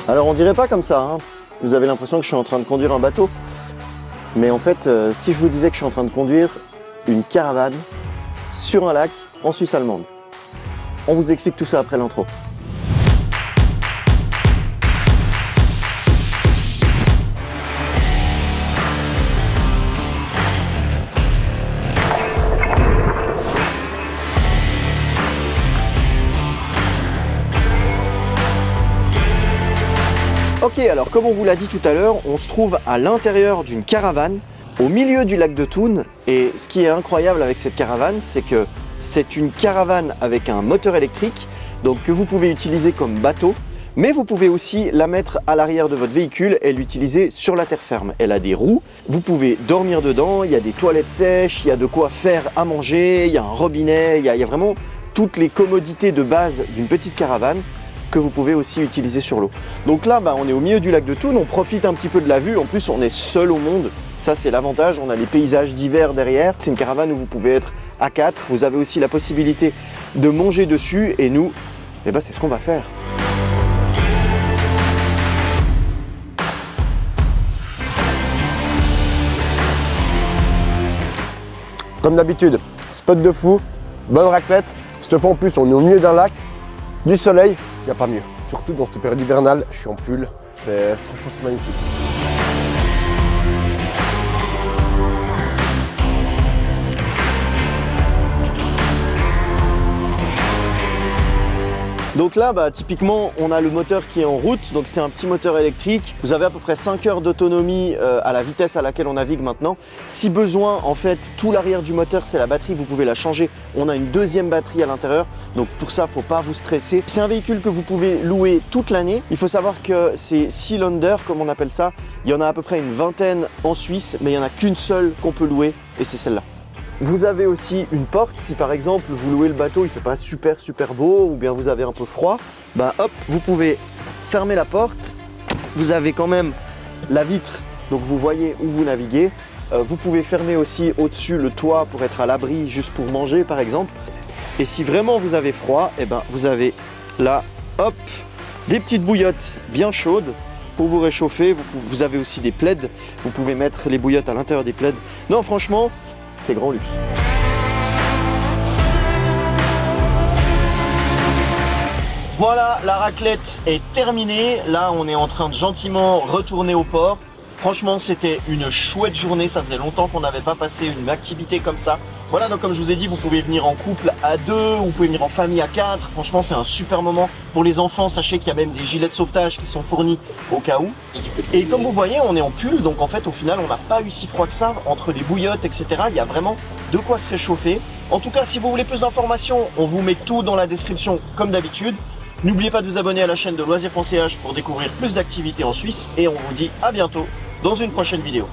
Alors on dirait pas comme ça, hein. Vous avez l'impression que je suis en train de conduire un bateau. Mais en fait, si je vous disais que je suis en train de conduire une caravane sur un lac en Suisse allemande. On vous explique tout ça après l'intro. Ok, alors comme on vous l'a dit tout à l'heure, on se trouve à l'intérieur d'une caravane au milieu du lac de Thun. Et ce qui est incroyable avec cette caravane, c'est que c'est une caravane avec un moteur électrique, donc que vous pouvez utiliser comme bateau, mais vous pouvez aussi la mettre à l'arrière de votre véhicule et l'utiliser sur la terre ferme. Elle a des roues, vous pouvez dormir dedans, il y a des toilettes sèches, il y a de quoi faire à manger, il y a un robinet, il y a vraiment toutes les commodités de base d'une petite caravane que vous pouvez aussi utiliser sur l'eau. Donc là, on est au milieu du lac de Thun, on profite un petit peu de la vue, en plus on est seul au monde, ça c'est l'avantage, on a les paysages d'hiver derrière. C'est une caravane où vous pouvez être à 4, vous avez aussi la possibilité de manger dessus et nous, c'est ce qu'on va faire. Comme d'habitude, spot de fou, bonne raclette. Cette fois en plus on est au milieu d'un lac, du soleil, il n'y a pas mieux. Surtout dans cette période hivernale, je suis en pull, franchement c'est magnifique. Donc là, typiquement, on a le moteur qui est en route, donc c'est un petit moteur électrique. Vous avez à peu près 5 heures d'autonomie à la vitesse à laquelle on navigue maintenant. Si besoin, en fait, tout l'arrière du moteur, c'est la batterie, vous pouvez la changer. On a une deuxième batterie à l'intérieur, donc pour ça, faut pas vous stresser. C'est un véhicule que vous pouvez louer toute l'année. Il faut savoir que c'est cylinder, comme on appelle ça. Il y en a à peu près une vingtaine en Suisse, mais il n'y en a qu'une seule qu'on peut louer, et c'est celle-là. Vous avez aussi une porte, si par exemple vous louez le bateau, il ne fait pas super beau ou bien vous avez un peu froid, hop, vous pouvez fermer la porte, vous avez quand même la vitre, donc vous voyez où vous naviguez. Vous pouvez fermer aussi au-dessus le toit pour être à l'abri, juste pour manger par exemple. Et si vraiment vous avez froid, vous avez là, hop, des petites bouillottes bien chaudes pour vous réchauffer. Vous avez aussi des plaids, vous pouvez mettre les bouillottes à l'intérieur des plaids. Non, franchement, c'est grand luxe. Voilà, la raclette est terminée. Là, on est en train de gentiment retourner au port. Franchement, c'était une chouette journée. Ça faisait longtemps qu'on n'avait pas passé une activité comme ça. Voilà, donc comme je vous ai dit, vous pouvez venir en couple à 2, vous pouvez venir en famille à 4. Franchement, c'est un super moment. Pour les enfants, sachez qu'il y a même des gilets de sauvetage qui sont fournis au cas où. Et comme vous voyez, on est en pull. Donc en fait, au final, on n'a pas eu si froid que ça. Entre les bouillottes, etc., il y a vraiment de quoi se réchauffer. En tout cas, si vous voulez plus d'informations, on vous met tout dans la description comme d'habitude. N'oubliez pas de vous abonner à la chaîne de loisirs.ch pour découvrir plus d'activités en Suisse. Et on vous dit à bientôt dans une prochaine vidéo.